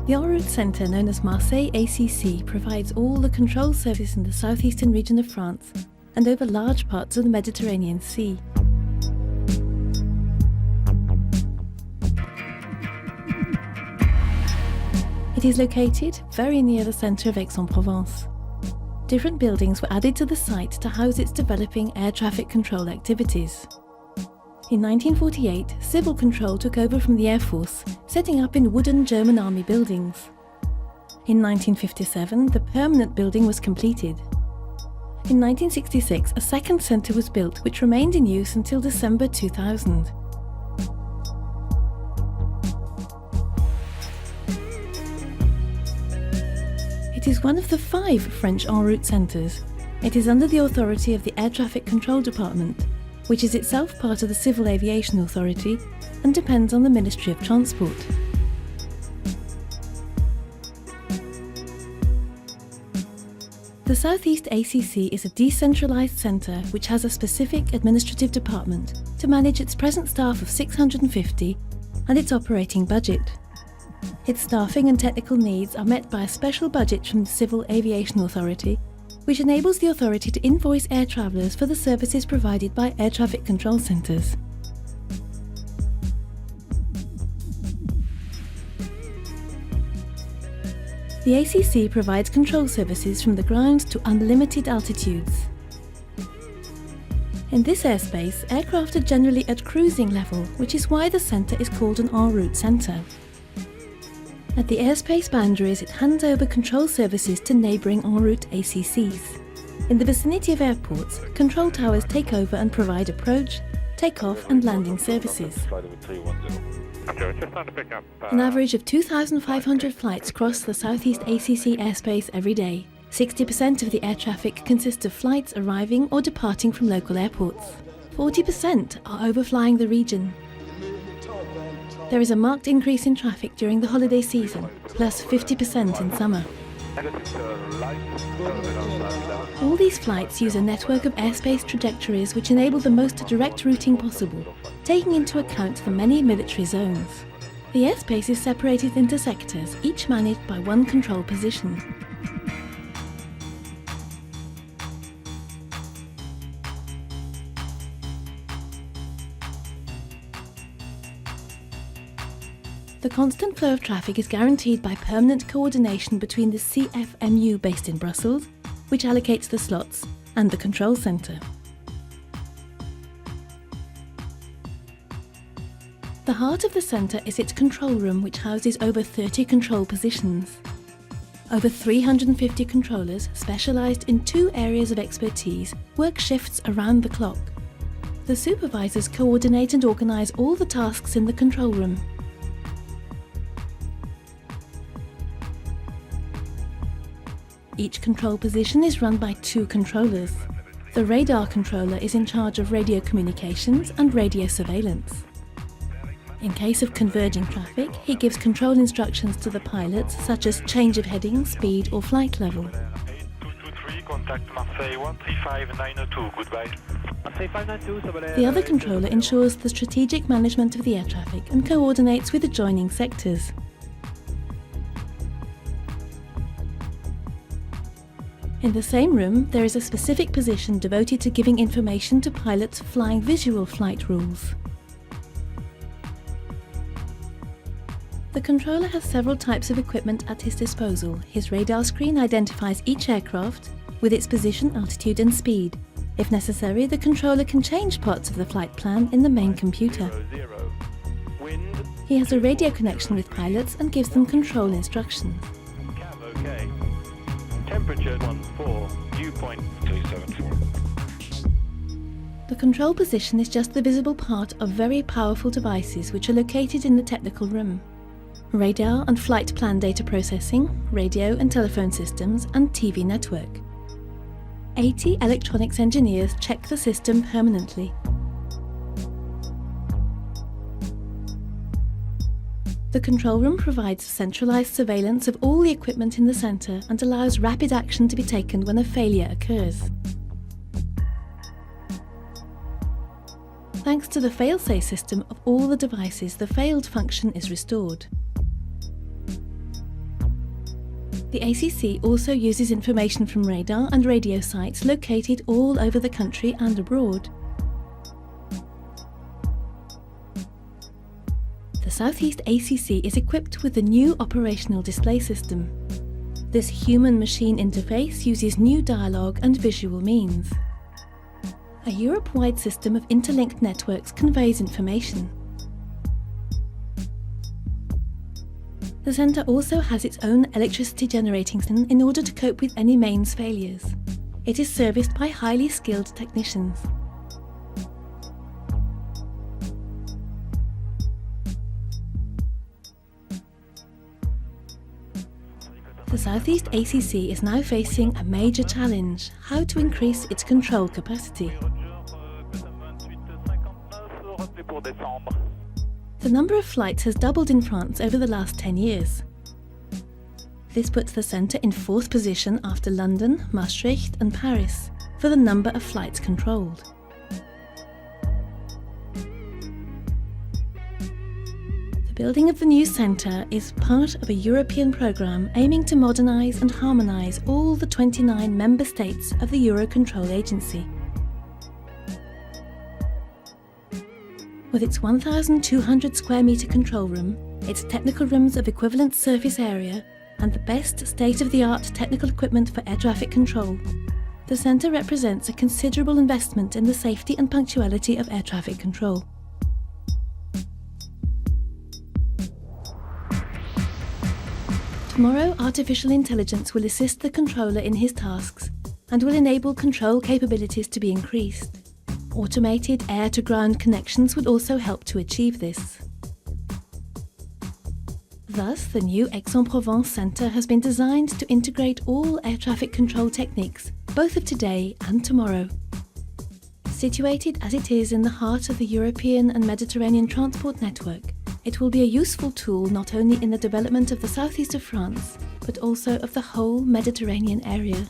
The en route centre, known as Marseille ACC, provides all the control service in the southeastern region of France and over large parts of the Mediterranean Sea. It is located very near the centre of Aix-en-Provence. Different buildings were added to the site to house its developing air traffic control activities. In 1948, civil control took over from the Air Force, setting up in wooden German Army buildings. In 1957, the permanent building was completed. In 1966, a second centre was built, which remained in use until December 2000. It is one of the 5 French en route centres. It is under the authority of the Air Traffic Control Department, which is itself part of the Civil Aviation Authority and depends on the Ministry of Transport. The Southeast ACC is a decentralised centre which has a specific administrative department to manage its present staff of 650 and its operating budget. Its staffing and technical needs are met by a special budget from the Civil Aviation Authority, which enables the authority to invoice air travellers for the services provided by air traffic control centres. The ACC provides control services from the ground to unlimited altitudes. In this airspace, aircraft are generally at cruising level, which is why the centre is called an en route centre. At the airspace boundaries, it hands over control services to neighbouring en route ACCs. In the vicinity of airports, control towers take over and provide approach, take-off and landing services. An average of 2,500 flights cross the Southeast ACC airspace every day. 60% of the air traffic consists of flights arriving or departing from local airports. 40% are overflying the region. There is a marked increase in traffic during the holiday season, plus 50% in summer. All these flights use a network of airspace trajectories which enable the most direct routing possible, taking into account the many military zones. The airspace is separated into sectors, each managed by one control position. The constant flow of traffic is guaranteed by permanent coordination between the CFMU based in Brussels, which allocates the slots, and the control centre. The heart of the centre is its control room, which houses over 30 control positions. Over 350 controllers, specialised in 2 areas of expertise, work shifts around the clock. The supervisors coordinate and organise all the tasks in the control room. Each control position is run by 2 controllers. The radar controller is in charge of radio communications and radio surveillance. In case of converging traffic, he gives control instructions to the pilots, such as change of heading, speed or flight level. The other controller ensures the strategic management of the air traffic and coordinates with adjoining sectors. In the same room, there is a specific position devoted to giving information to pilots flying visual flight rules. The controller has several types of equipment at his disposal. His radar screen identifies each aircraft with its position, altitude and speed. If necessary, the controller can change parts of the flight plan in the main computer. He has a radio connection with pilots and gives them control instructions. Temperature 14, dew point 374. The control position is just the visible part of very powerful devices which are located in the technical room. Radar and flight plan data processing, radio and telephone systems, and TV network. 80 electronics engineers check the system permanently. The control room provides centralised surveillance of all the equipment in the centre and allows rapid action to be taken when a failure occurs. Thanks to the fail-safe system of all the devices, the failed function is restored. The ACC also uses information from radar and radio sites located all over the country and abroad. The Southeast ACC is equipped with the new operational display system. This human-machine interface uses new dialogue and visual means. A Europe-wide system of interlinked networks conveys information. The centre also has its own electricity generating system in order to cope with any mains failures. It is serviced by highly skilled technicians. The Southeast ACC is now facing a major challenge: how to increase its control capacity. The number of flights has doubled in France over the last 10 years. This puts the centre in 4th position after London, Maastricht and Paris for the number of flights controlled. The building of the new centre is part of a European programme aiming to modernise and harmonise all the 29 member states of the Eurocontrol Agency. With its 1,200 square metre control room, its technical rooms of equivalent surface area, and the best state-of-the-art technical equipment for air traffic control, the centre represents a considerable investment in the safety and punctuality of air traffic control. Tomorrow, artificial intelligence will assist the controller in his tasks and will enable control capabilities to be increased. Automated air-to-ground connections would also help to achieve this. Thus, the new Aix-en-Provence centre has been designed to integrate all air traffic control techniques, both of today and tomorrow. Situated as it is in the heart of the European and Mediterranean transport network, it will be a useful tool not only in the development of the southeast of France, but also of the whole Mediterranean area.